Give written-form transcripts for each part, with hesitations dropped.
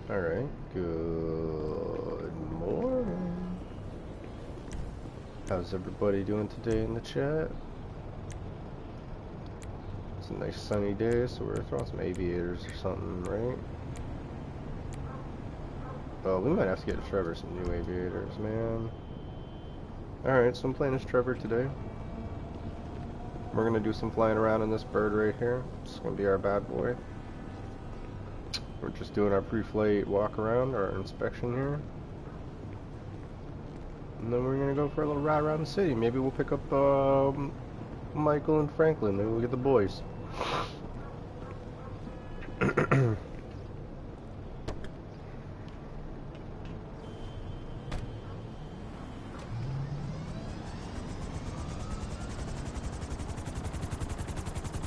Alright, good morning. How's everybody doing today in the chat? It's a nice sunny day, so we're throwing some aviators or something, right? Oh, we might have to get Trevor some new aviators, man. Alright, so I'm playing as Trevor today. We're gonna do some flying around in this bird right here. It's gonna be our bad boy. We're just doing our pre-flight walk around, our inspection here. And then we're gonna go for a little ride around the city. Maybe we'll pick up Michael and Franklin. Maybe we'll get the boys.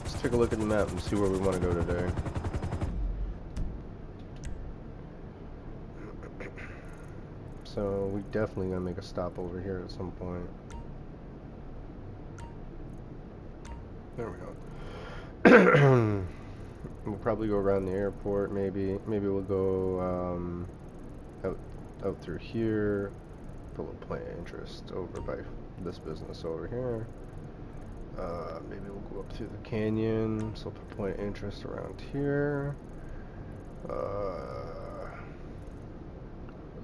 Let's take a look at the map and see where we want to go today. So we definitely gonna make a stop over here at some point. There we go. We'll probably go around the airport. Maybe we'll go out through here. Put a little point of interest over by this business over here. Maybe we'll go up through the canyon. So put a point of interest around here.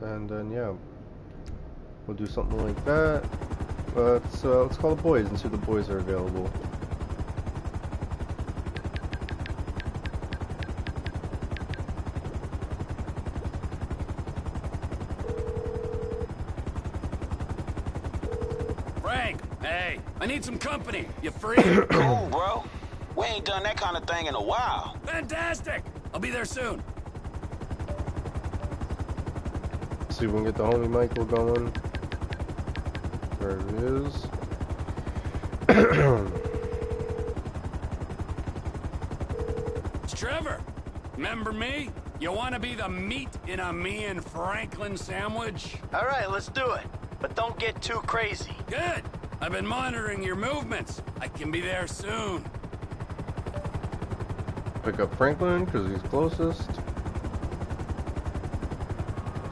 And then yeah, we'll do something like that. Let's call the boys and see if the boys are available. Frank, hey, I need some company. You free? Cool, bro. We ain't done that kind of thing in a while. Fantastic. I'll be there soon. See if we can get the homie Michael going. There it is. It's Trevor. Remember me? You want to be the meat in a me and Franklin sandwich? All right, let's do it. But don't get too crazy. Good. I've been monitoring your movements. I can be there soon. Pick up Franklin because he's closest.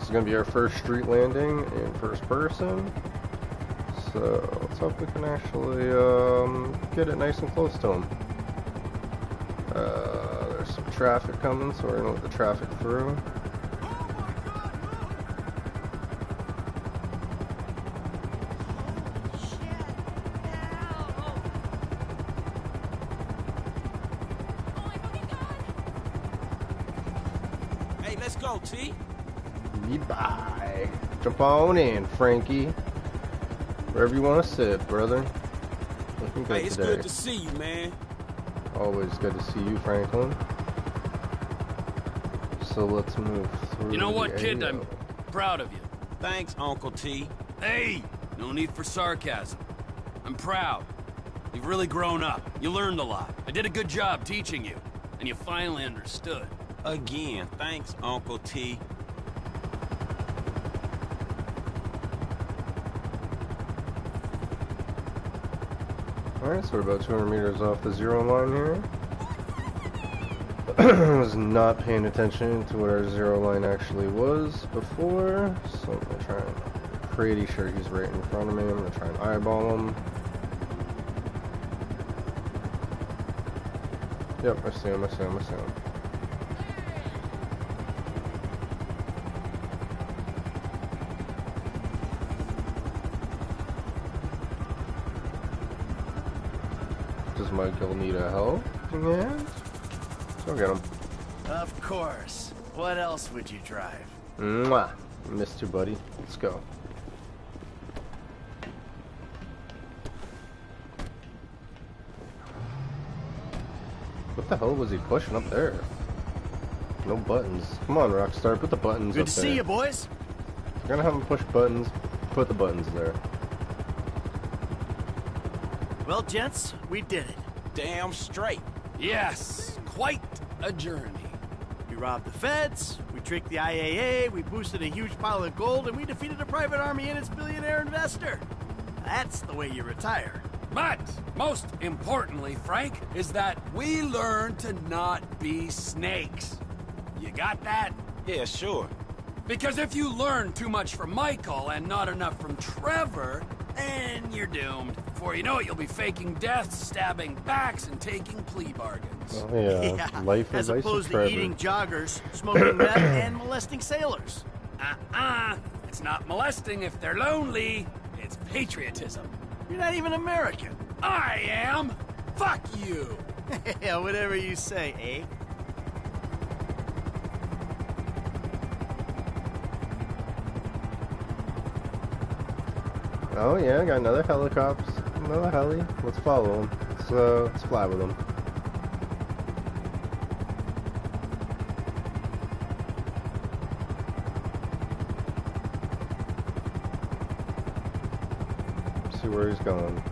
It's gonna be our first street landing in first person. So let's hope we can actually get it nice and close to him. There's some traffic coming, so we're gonna let the traffic through. Hey, let's go, T. Bye. Jump on in, Frankie. Wherever you want to sit, brother. Looking good Hey, it's today. good to see you, man. Always good to see you, Franklin. So let's move through. You know what, kid? AO. I'm proud of you. Thanks, Uncle T. Hey, no need for sarcasm. I'm proud. You've really grown up. You learned a lot. I did a good job teaching you, and you finally understood. Again, thanks, Uncle T. Alright, so we're about 200 meters off the zero line here. I was not paying attention to what our zero line actually was before, so I'm gonna try and pretty sure he's right in front of me. I'm gonna try and eyeball him. Yep, I see him, I see him, I see him. Does Michael need a helping hand? So get him. Of course. What else would you drive? Mwah! Missed you, buddy. Let's go. What the hell was he pushing up there? No buttons. Come on, Rockstar, put the buttons Good up to there. see you, boys. If you're gonna have him push buttons, put the buttons there. Well, gents, we did it. Damn straight. Yes, quite a journey. We robbed the feds, we tricked the IAA, we boosted a huge pile of gold, and we defeated a private army and its billionaire investor. That's the way you retire. But, most importantly, Frank, is that we learn to not be snakes. You got that? Yeah, sure. Because if you learn too much from Michael and not enough from Trevor, then you're doomed. Before you know it, you'll be faking deaths, stabbing backs, and taking plea bargains. Oh, yeah. Life as advice of opposed to Trevor. eating joggers, smoking meth, and molesting sailors. It's not molesting if they're lonely. It's patriotism. You're not even American. I am. Fuck you. Yeah, whatever you say, eh? Oh yeah, I got another helicopter. Another heli. Let's follow him. Let's fly with him. See where he's going.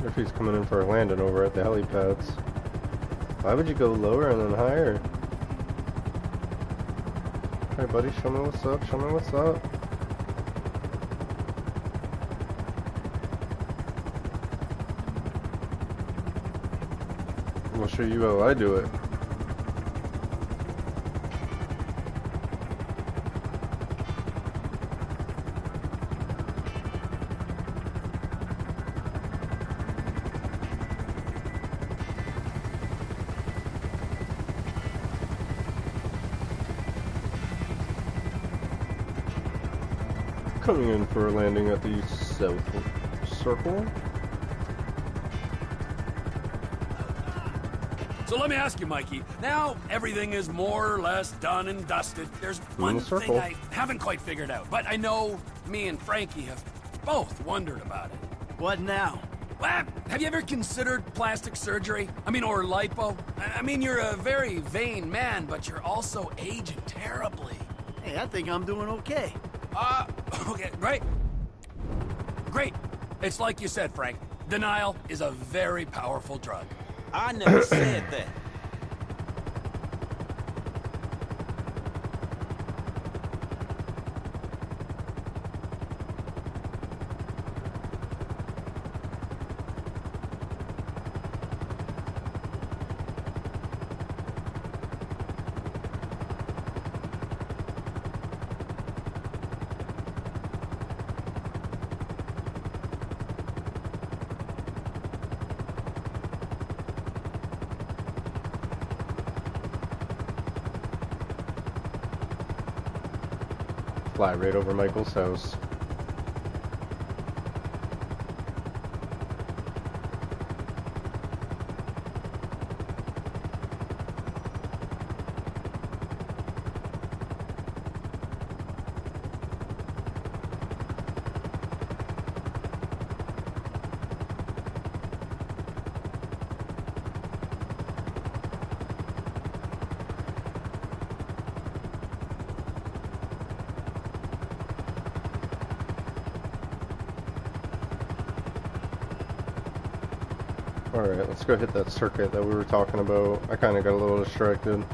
If he's coming in for a landing over at the helipads. Why would you go lower and then higher? Hey buddy, show me what's up, show me what's up. I'll show you how I do it. Coming in for a landing at the South Circle. So let me ask you, Mikey. Now everything is more or less done and dusted. There's one thing I haven't quite figured out, but I know me and Frankie have both wondered about it. What now? Well, have you ever considered plastic surgery? I mean, or lipo? I mean, you're a very vain man, but you're also aging terribly. Hey, I think I'm doing okay. Okay, great. Great. It's like you said, Frank. Denial is a very powerful drug. I never said that. Fly right over Michael's house. Alright, let's go hit that circuit that we were talking about. I kind of got a little distracted.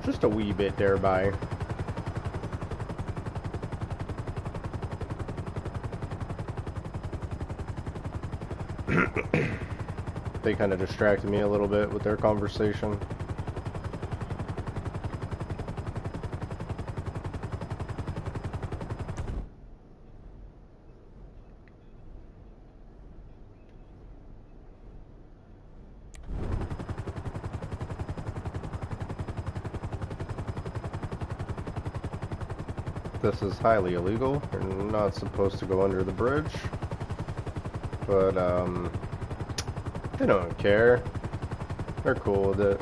Just a wee bit thereby. They kind of distracted me a little bit with their conversation. This is highly illegal. You're not supposed to go under the bridge. But, they don't care. They're cool with it.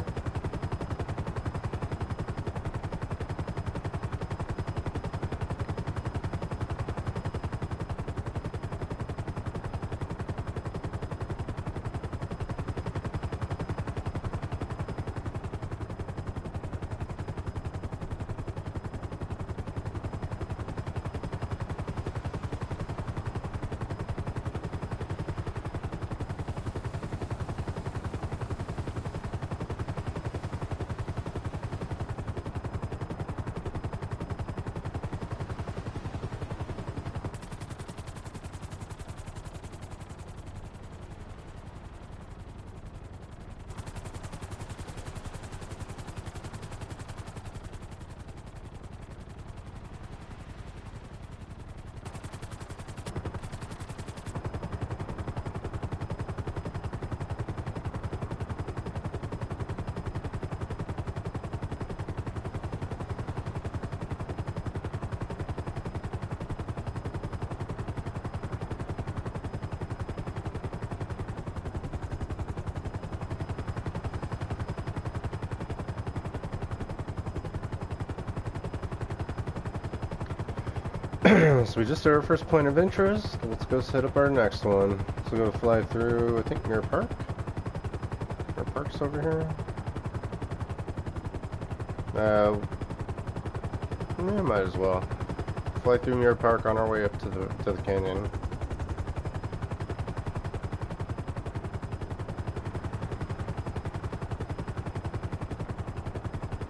So we just did our first point of interest. Let's go set up our next one. So we're gonna fly through, I think, Mirror Park. Mirror Park's over here. Yeah, might as well. Fly through Mirror Park on our way up to the canyon.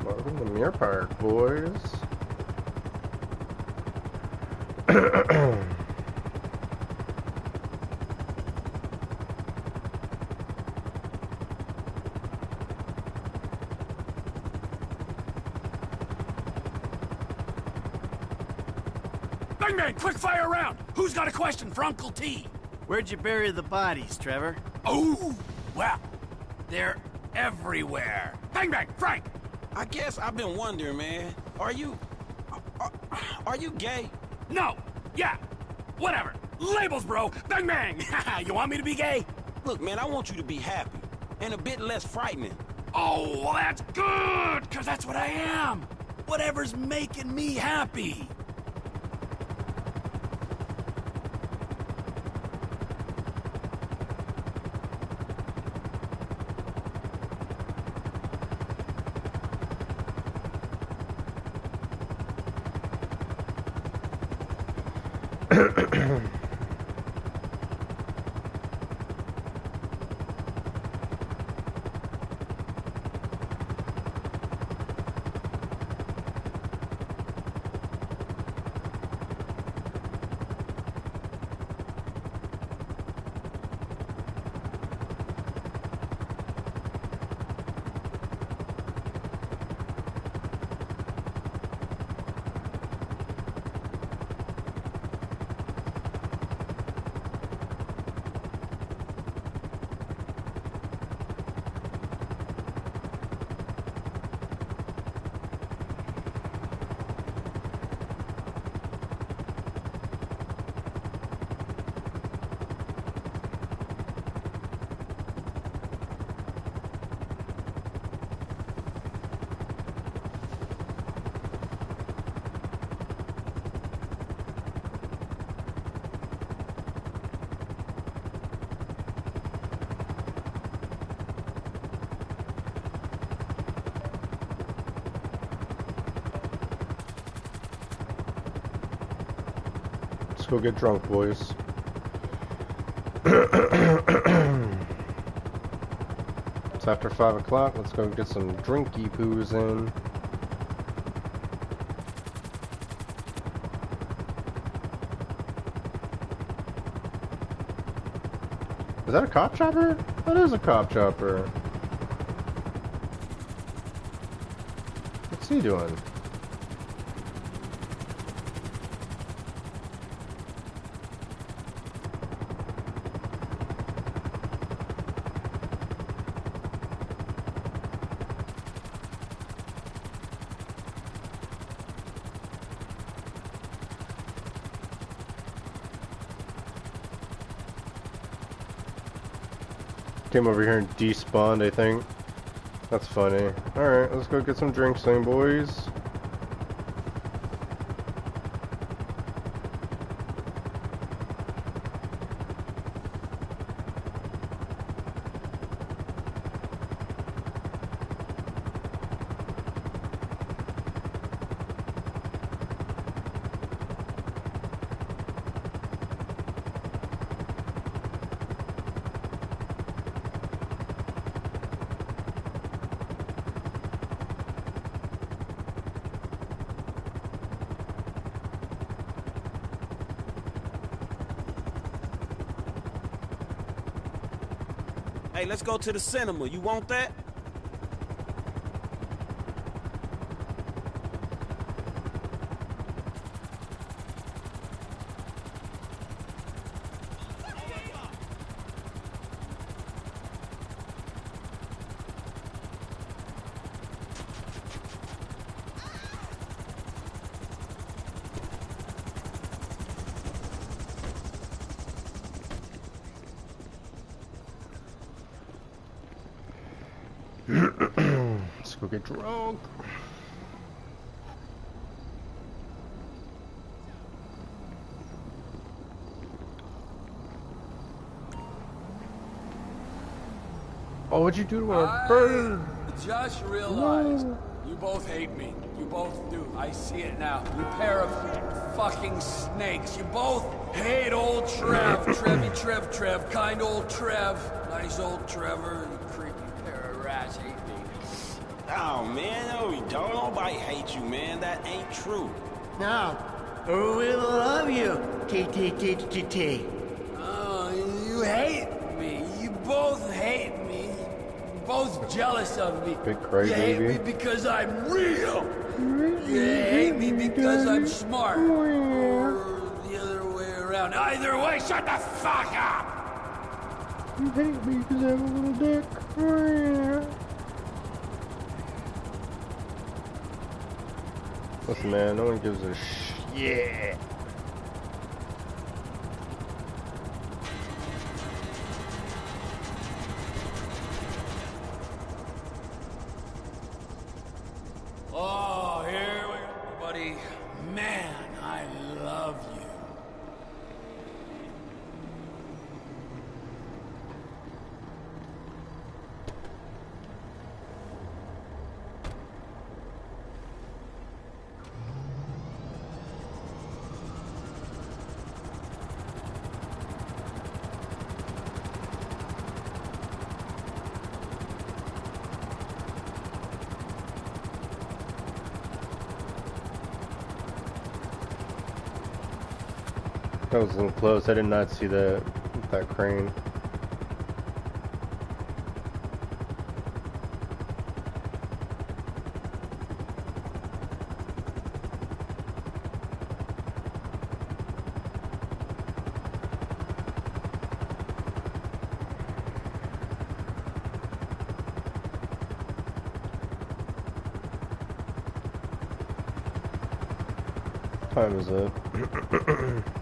Welcome to Mirror Park, boys. Bang bang, quick fire round! Who's got a question for Uncle T? Where'd you bury the bodies, Trevor? Oh, well, they're everywhere. Bang bang, Frank! I guess I've been wondering, man. Are you gay? No, yeah, whatever. Labels, bro. Bang bang! You want me to be gay? Look, man, I want you to be happy and a bit less frightening. Oh, well, that's good, because that's what I am. Whatever's making me happy. Let's go get drunk, boys. It's after 5 o'clock. Let's go get some drinky poos in. Is that a cop chopper? That is a cop chopper. What's he doing? Came over here and despawned, I think. That's funny. Alright, let's go get some drinks then, boys. Hey, let's go to the cinema. You want that? Let's go get drunk. Oh, what'd you do to our I bird? just realized No. you both hate me. You both do. I see it now. You pair of fucking snakes. You both hate old Trev. Trev. Kind old Trev. Nice old Trevor. You creepy pair of rats hate me. Oh, man, no, we don't. Nobody hate you, man. That ain't true. No. We love you, T. Oh, you hate me. You both hate me. You're both jealous of me. Big You hate crybaby. me because I'm real. You hate me because I'm smart. Or the other way around. Either way, shut the fuck up! You hate me because I have a little dick. Listen, man, no one gives a shit. Oh, here we go, buddy. Man, I love you. That was a little close. I did not see that crane. Time is up.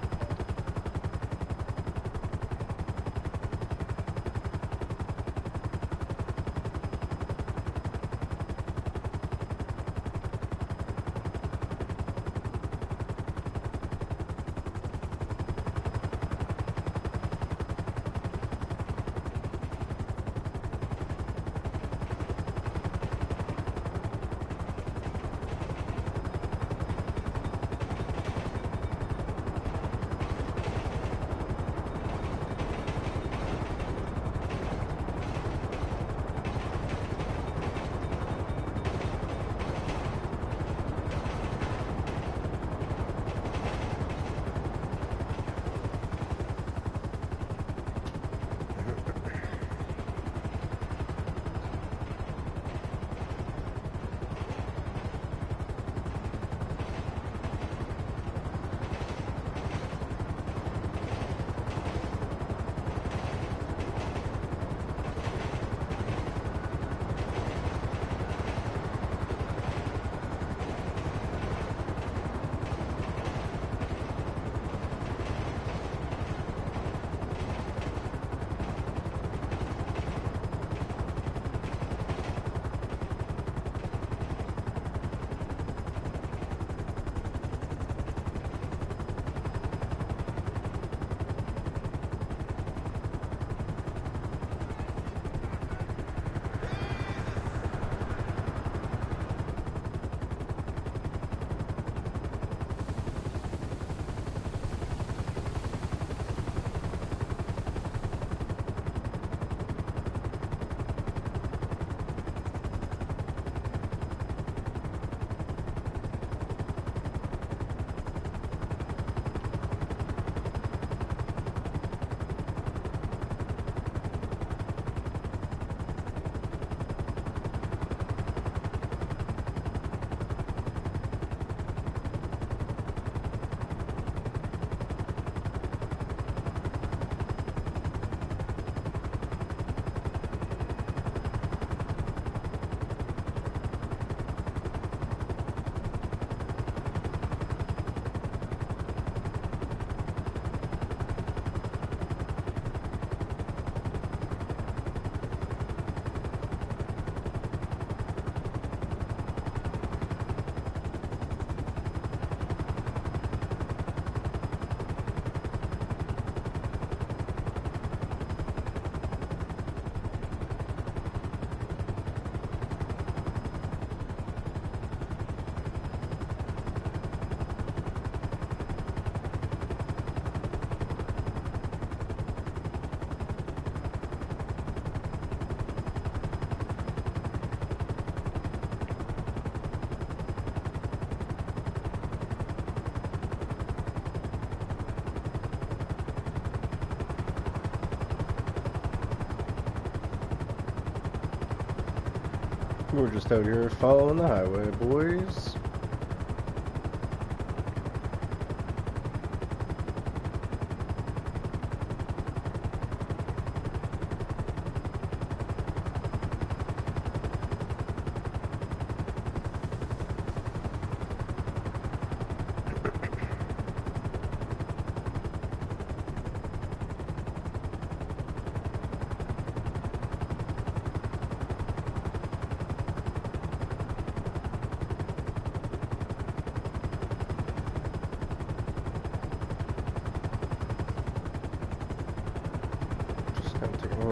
We're just out here following the highway, boys.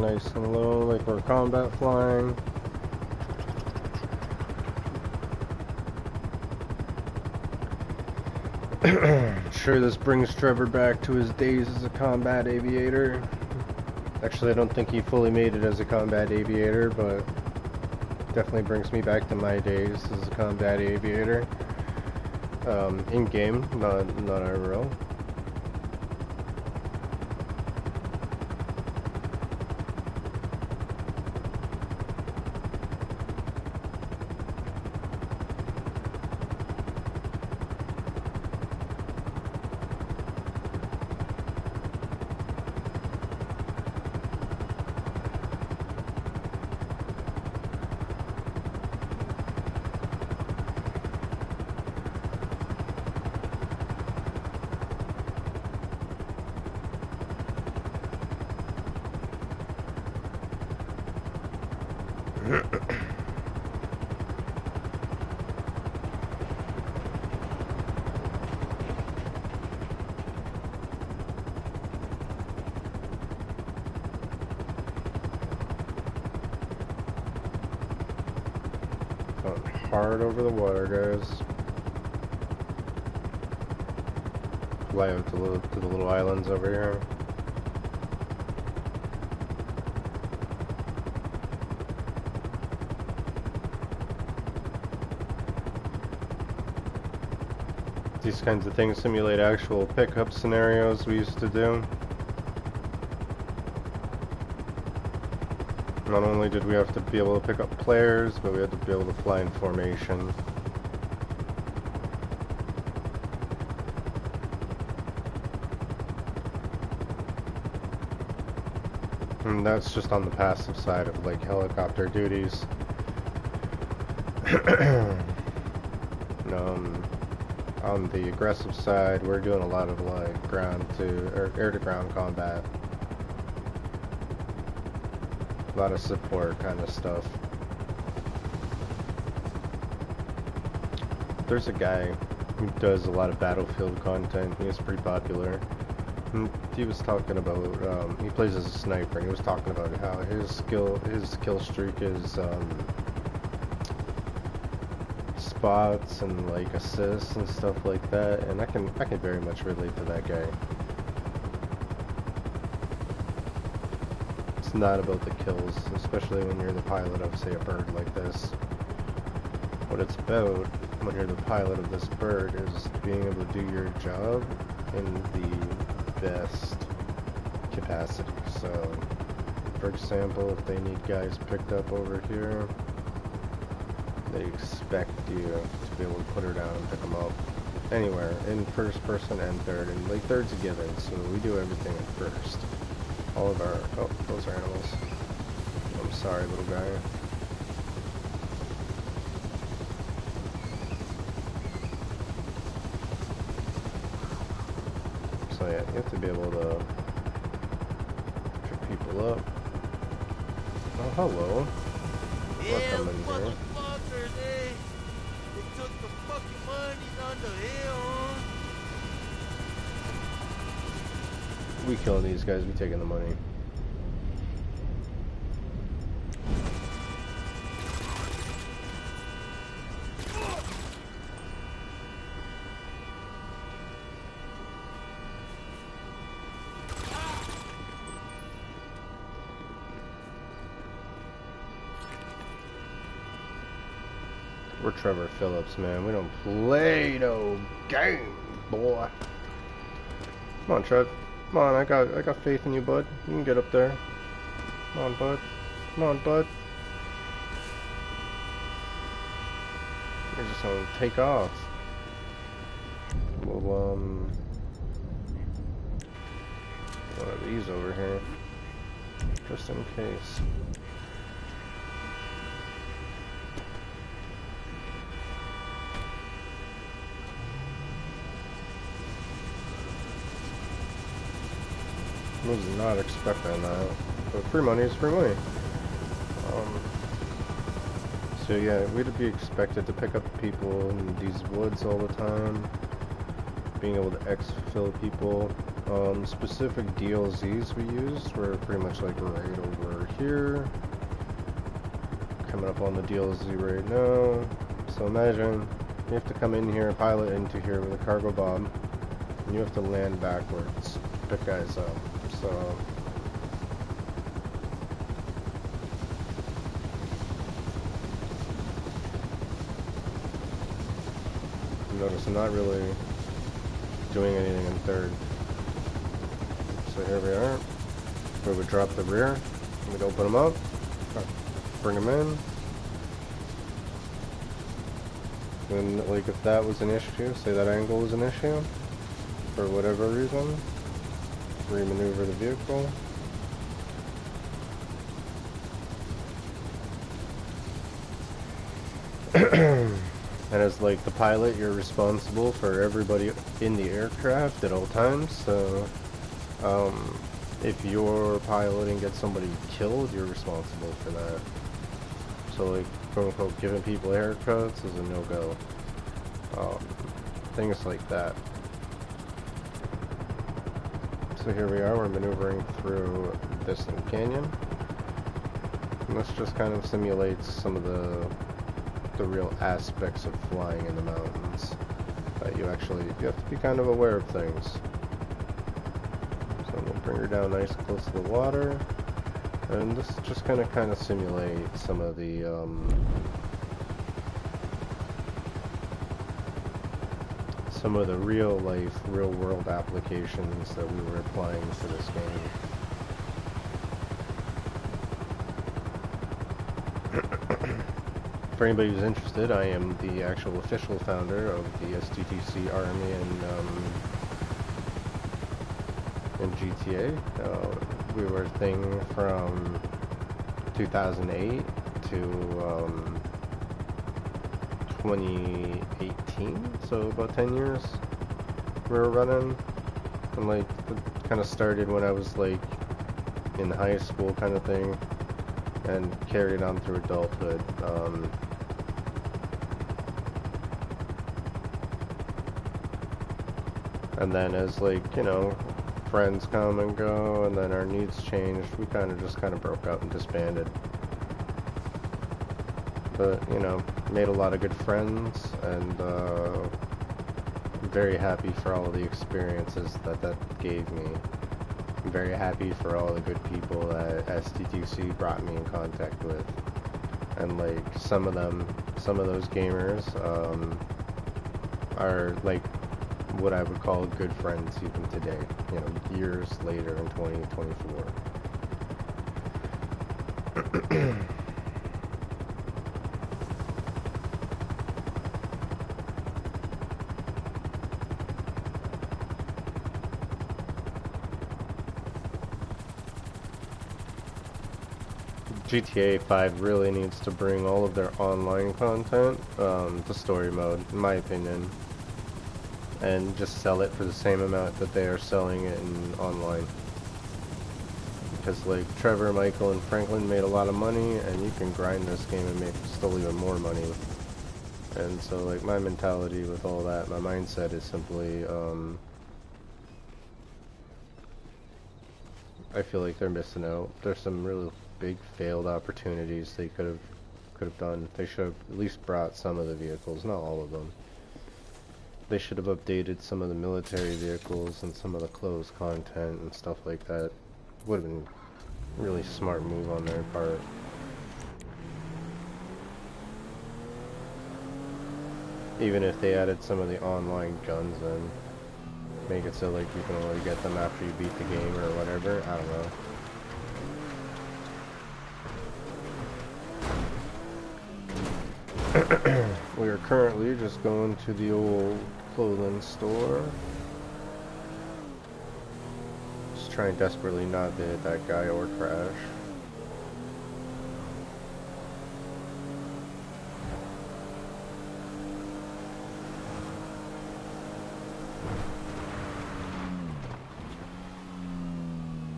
Nice and low, like we're combat flying. Sure, this brings Trevor back to his days as a combat aviator. Actually, I don't think he fully made it as a combat aviator, but definitely brings me back to my days as a combat aviator. In game, not IRL. Hard over the water, guys. Fly out to the little islands over here. These kinds of things simulate actual pickup scenarios we used to do. Not only did we have to be able to pick up players, but we had to be able to fly in formation. And that's just on the passive side of like helicopter duties. On the aggressive side, we're doing a lot of like air to ground combat. A lot of support kind of stuff. There's a guy who does a lot of battlefield content. He's pretty popular. And he was talking about he plays as a sniper, and he was talking about how his kill streak is spots and like assists and stuff like that. And I can very much relate to that guy. It's not about the kills, especially when you're the pilot of, say, a bird like this. What it's about when you're the pilot of this bird is being able to do your job in the best capacity. So, for example, if they need guys picked up over here, they expect you to be able to put her down and pick them up anywhere, in first person and third, and like third's a given, so we do everything at first. All of our, oh, those are animals. I'm sorry, little guy. So yeah, you have to be able to pick people up. Oh, hello. Welcome in here. They took the fucking monies on the hill. We killing these guys, we taking the money. We're Trevor Phillips, man. We don't play no game, boy. Come on, Trev. Come on, I got faith in you, bud. You can get up there. Come on, bud. Come on, bud. You're just gonna take off. Well, one of these over here, just in case. I was not expecting that, but free money is free money. So yeah, we'd be expected to pick up people in these woods all the time, being able to exfil people. Specific DLZs we used were pretty much like right over here. Coming up on the DLZ right now. So imagine you have to come in here, pilot into here with a cargo bomb, and you have to land backwards to pick guys up. So notice I'm not really doing anything in third. So here we are. We would drop the rear. We'd open them up, bring them in. And like if that was an issue, say that angle was an issue, for whatever reason, remaneuver the vehicle. And as like the pilot, you're responsible for everybody in the aircraft at all times. So if you're piloting and get somebody killed, you're responsible for that. So like quote unquote giving people haircuts is a no-go. Things like that. So here we are, we're maneuvering through this little canyon. And this just kind of simulates some of the real aspects of flying in the mountains. You have to be kind of aware of things. So I'm going to bring her down nice close to the water. And this just kind of simulates some of the real life, real world applications that we were applying to this game. For anybody who's interested, I am the actual official founder of the STTC Army in GTA. We were a thing from 2008 to 2018, so about 10 years we were running. And like, it kind of started when I was like in high school kind of thing, and carried on through adulthood. And then as like, you know, friends come and go, and then our needs changed, we kind of broke up and disbanded. But, you know, made a lot of good friends, and very happy for all of the experiences that gave me. I'm very happy for all the good people that STTC brought me in contact with. And like, some of those gamers are like what I would call good friends even today, you know, years later in 2024. GTA 5 really needs to bring all of their online content to story mode, in my opinion, and just sell it for the same amount that they are selling it in online. Because like Trevor, Michael, and Franklin made a lot of money, and you can grind this game and make still even more money. And so like my mentality with all that, my mindset is simply I feel like they're missing out. There's some really big failed opportunities they could have done. They should have at least brought some of the vehicles, not all of them. They should have updated some of the military vehicles and some of the closed content and stuff like that. Would have been a really smart move on their part. Even if they added some of the online guns in. Make it so like you can only get them after you beat the game or whatever, I don't know. We we are currently just going to the old clothing store. Just trying desperately not to hit that guy or crash.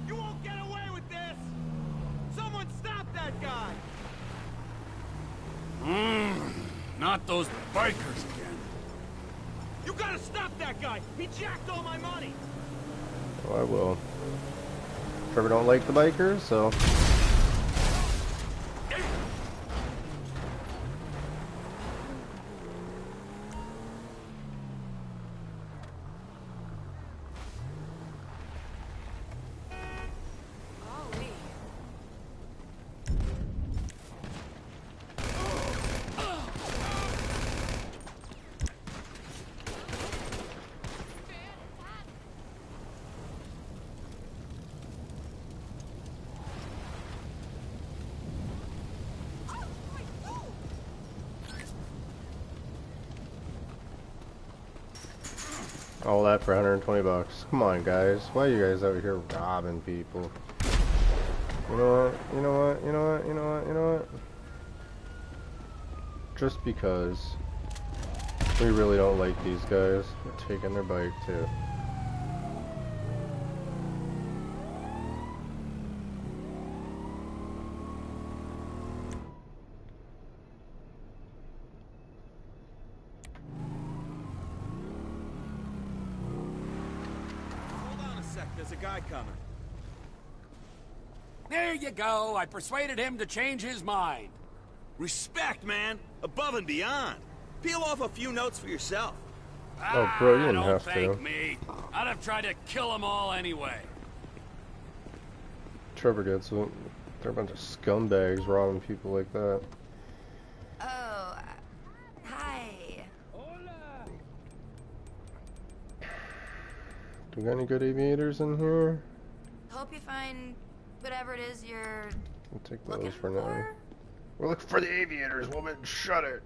You won't get away with this! Someone stop that guy! Not those bikers again. You gotta stop that guy! He jacked all my money! Oh, I will. Trevor don't like the bikers, so... All that for 120 bucks. Come on, guys. Why are you guys out here robbing people? You know what? You know what? You know what? You know what? You know what? Just because we really don't like these guys. We're taking their bike, too. There's a guy coming. There you go. I persuaded him to change his mind. Respect, man. Above and beyond. Peel off a few notes for yourself. Oh, bro, you didn't don't have thank to. me. I'd have tried to kill them all anyway. Trevor gets it. They're a bunch of scumbags robbing people like that. Oh, hi. Do we got any good aviators in here? Hope you find whatever it is you're We'll take looking those for now. for. We're looking for the aviators, woman. Shut it.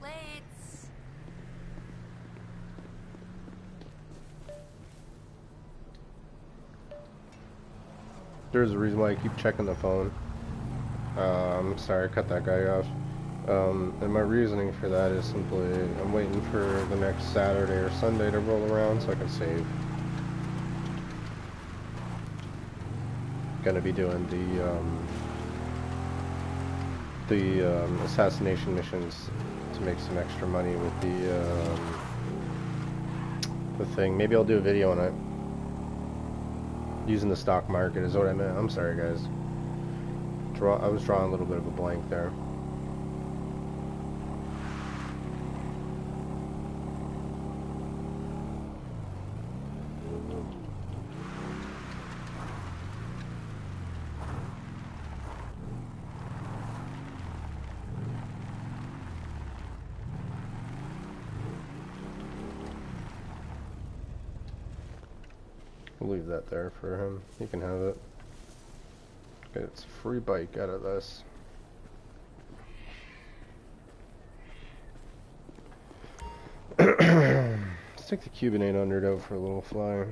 Plates. There's a reason why I keep checking the phone. I'm sorry, I cut that guy off. And my reasoning for that is simply I'm waiting for the next Saturday or Sunday to roll around so I can save. Gonna be doing the assassination missions to make some extra money with the thing. Maybe I'll do a video on it. Using the stock market is what I meant. I'm sorry, guys. I was drawing a little bit of a blank there. We'll leave that there for him. He can have it. It's a free bike out of this. Let's take the Cuban 800 out for a little fly.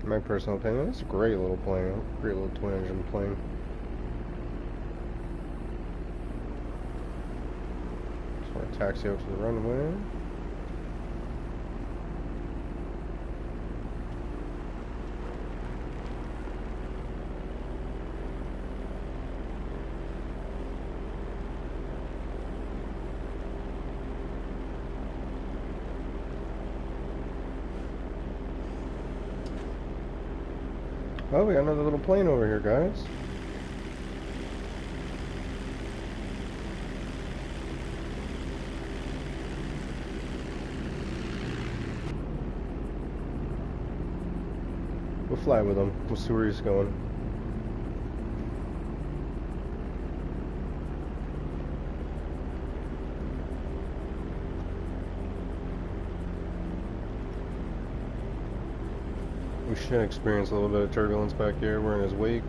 In my personal opinion, it's a great little plane. Great little twin engine plane. Just want to taxi out to the runway. Oh, we got another little plane over here, guys. We'll fly with him. We'll see where he's going. We should experience a little bit of turbulence back here. We're in his wake.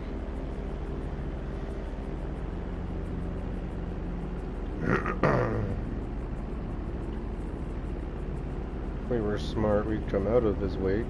If we were smart, we'd come out of his wake.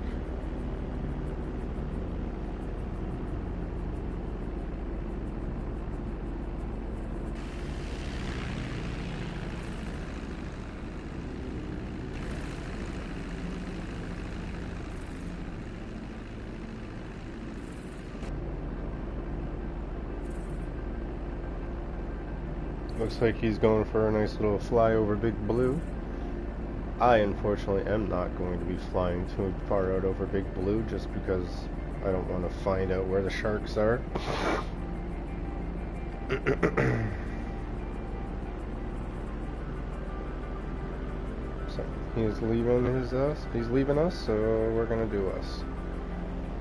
Looks like he's going for a nice little fly over Big Blue. I unfortunately am not going to be flying too far out over Big Blue just because I don't want to find out where the sharks are. So he's leaving us, so we're gonna do us.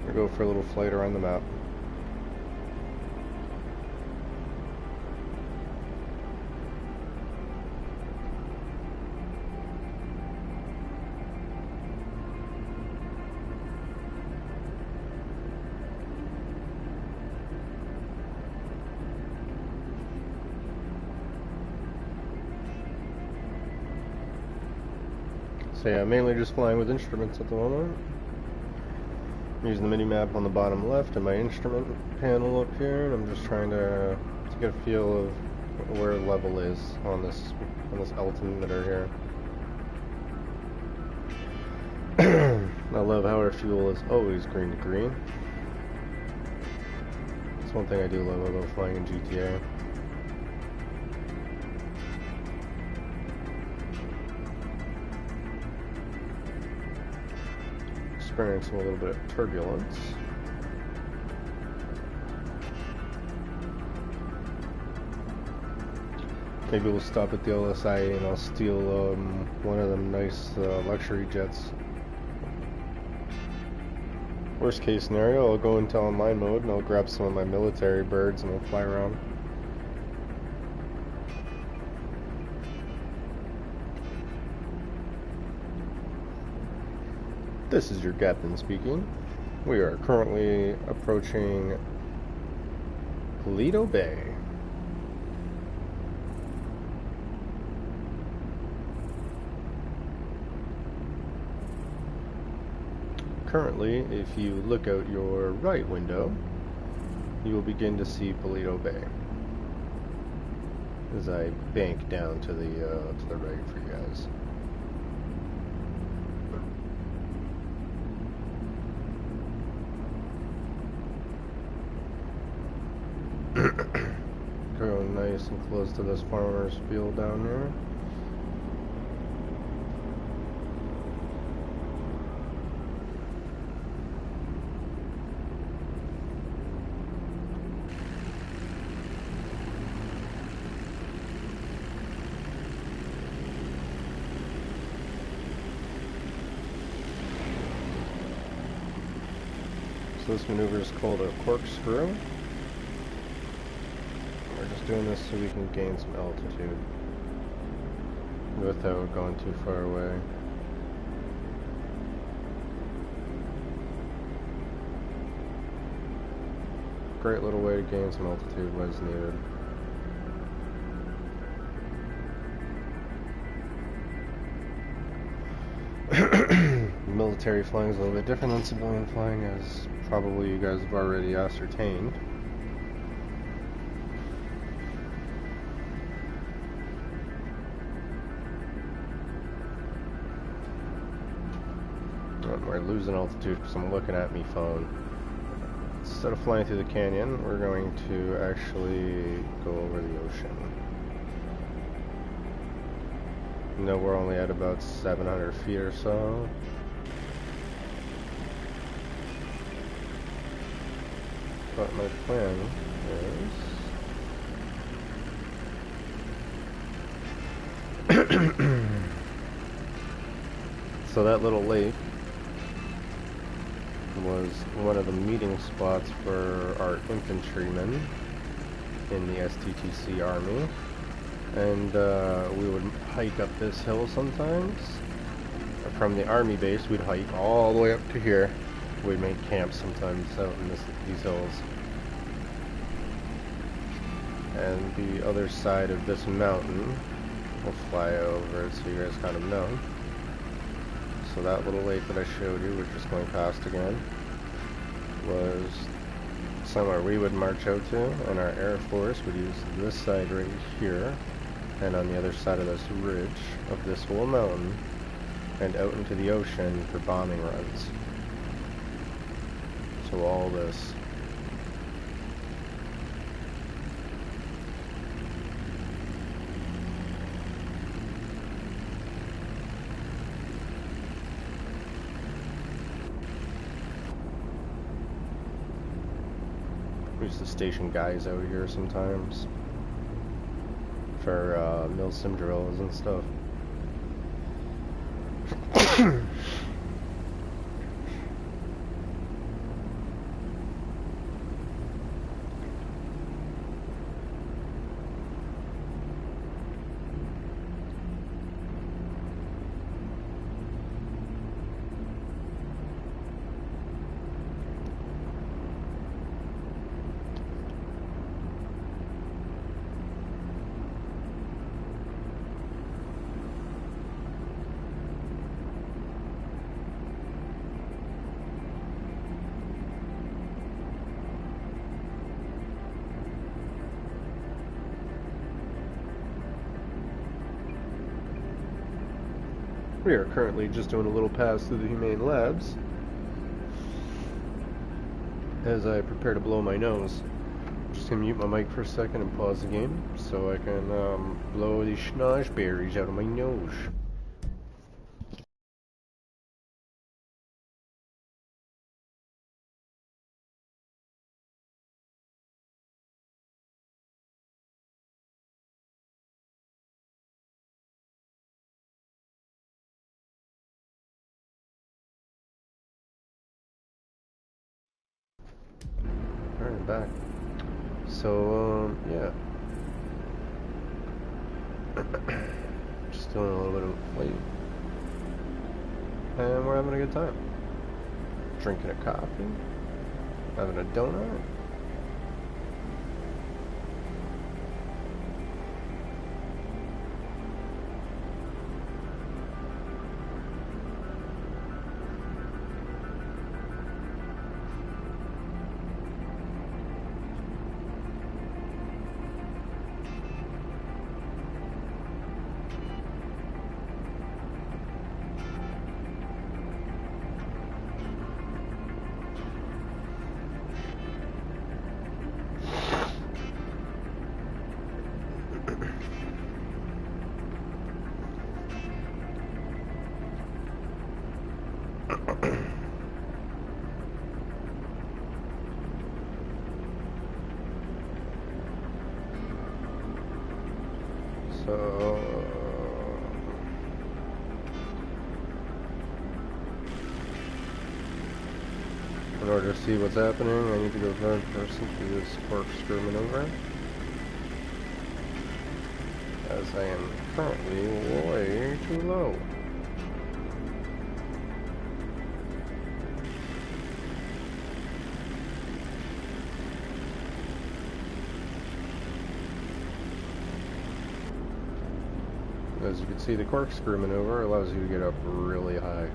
We'll go for a little flight around the map. So yeah, mainly just flying with instruments at the moment. I'm using the mini-map on the bottom left and my instrument panel up here, and I'm just trying to get a feel of where level is on this altimeter here. I love how our fuel is always green to green. That's one thing I do love about flying in GTA. Experiencing a little bit of turbulence. Maybe we'll stop at the LSI and I'll steal one of them nice luxury jets. Worst case scenario, I'll go into online mode and I'll grab some of my military birds and we'll fly around. This is your captain speaking. We are currently approaching Paleto Bay. Currently, if you look out your right window, you will begin to see Paleto Bay. As I bank down to the right for you guys. Going nice and close to this farmer's field down there. So this maneuver is called a corkscrew. We're just doing this so we can gain some altitude without going too far away. Great little way to gain some altitude when it's needed. Military flying is a little bit different than civilian flying, as probably you guys have already ascertained. We're losing altitude because I'm looking at my phone. Instead of flying through the canyon, we're going to actually go over the ocean. No, we're only at about 700 feet or so. But my plan is... So that little lake was one of the meeting spots for our infantrymen in the STTC army, and we would hike up this hill sometimes. From the army base we'd hike all the way up to here, we make camp sometimes out in these hills. And the other side of this mountain, we'll fly over it so you guys kind of know. So that little lake that I showed you, we're just going past again, was somewhere we would march out to, and our Air Force would use this side right here, and on the other side of this ridge of this whole mountain, and out into the ocean for bombing runs. So all this. We used to station guys out here sometimes for milsim drills and stuff. We are currently just doing a little pass through the Humane Labs as I prepare to blow my nose. Just gonna mute my mic for a second and pause the game so I can blow these schnozberries out of my nose. Alright, back. So, yeah. Just doing a little bit of wait. And we're having a good time. Drinking a coffee. Having a donut. So, in order to see what's happening, I need to go third person through this corkscrew maneuver, as I am currently way too low. As you can see, the corkscrew maneuver allows you to get up really high.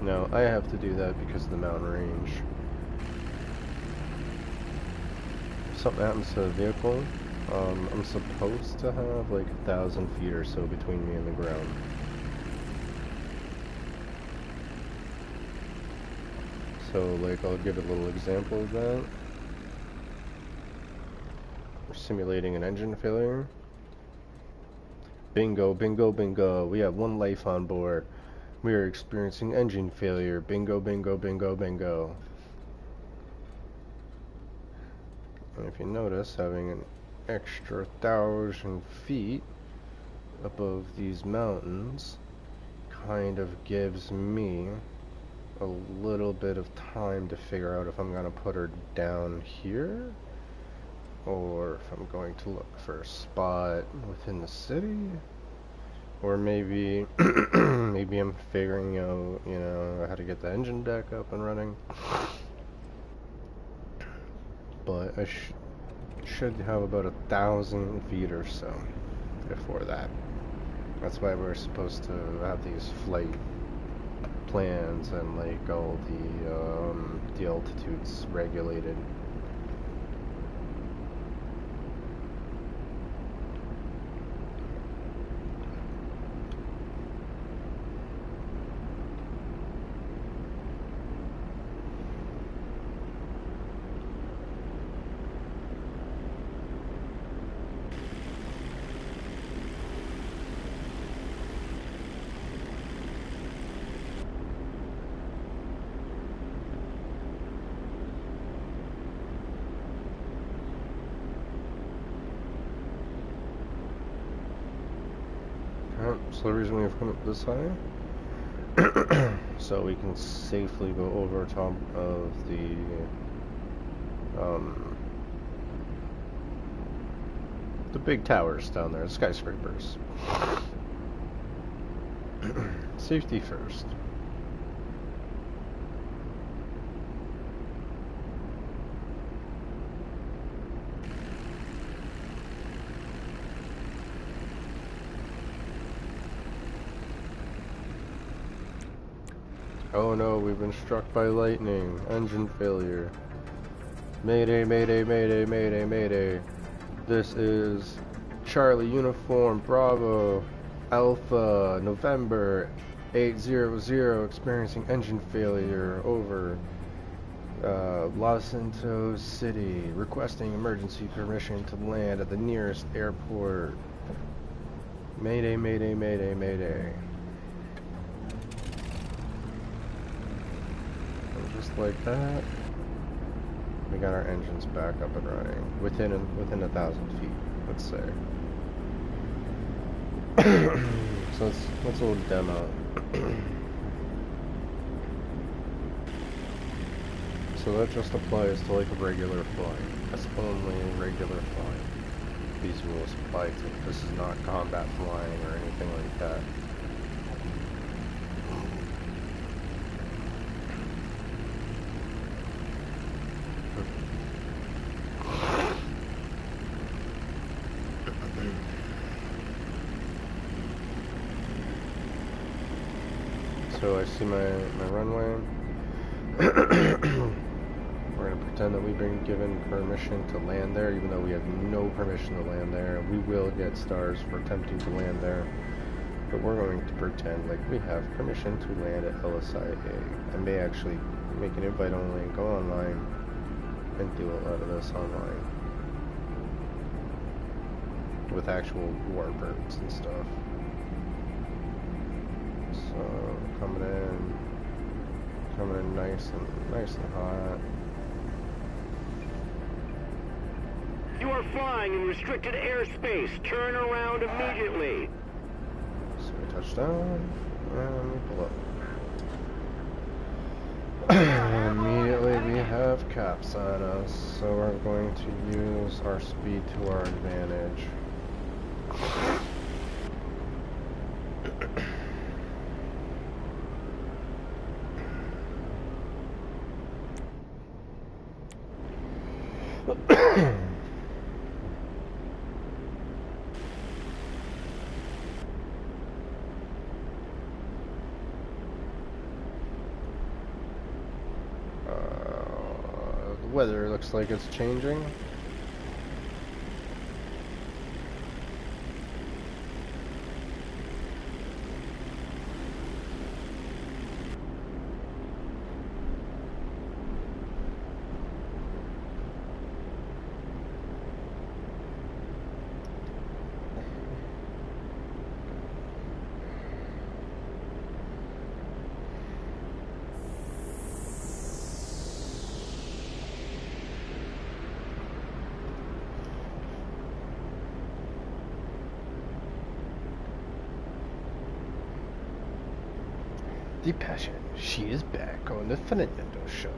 Now, I have to do that because of the mountain range. If something happens to the vehicle, I'm supposed to have like 1,000 feet or so between me and the ground. So, like, I'll give a little example of that. We're simulating an engine failure. Bingo, bingo, bingo. We have one life on board. We are experiencing engine failure. Bingo, bingo, bingo, bingo. And if you notice, having an extra 1,000 feet above these mountains kind of gives me a little bit of time to figure out if I'm gonna put her down here or if I'm going to look for a spot within the city, or maybe maybe I'm figuring out, you know, how to get the engine deck up and running. But I should have about 1,000 feet or so before that. That's why we're supposed to have these flight plans and like all the altitudes regulated. So the reason we've come up this high, so we can safely go over top of the big towers down there, the skyscrapers. Safety first. Oh no, we've been struck by lightning. Engine failure. Mayday, mayday, mayday, mayday, mayday. This is Charlie Uniform Bravo Alpha November 800 experiencing engine failure over Los Santos City, requesting emergency permission to land at the nearest airport. Mayday, mayday, mayday, mayday. Just like that, we got our engines back up and running within 1,000 feet, let's say. So let's a little demo. So that just applies to like a regular flying. That's only regular flying these rules apply to. This is not combat flying or anything like that. So I see my runway. We're going to pretend that we've been given permission to land there, even though we have no permission to land there. We will get stars for attempting to land there, but we're going to pretend like we have permission to land at LSIA. I may actually make an invite only and go online and do a lot of this online with actual warm permits and stuff. So coming in nice and hot. You are flying in restricted airspace. Turn around immediately. So we touch down and we pull up. Immediately we have caps on us, so we're going to use our speed to our advantage. The weather looks like it's changing. The Passion, she is back on the Fernando Show.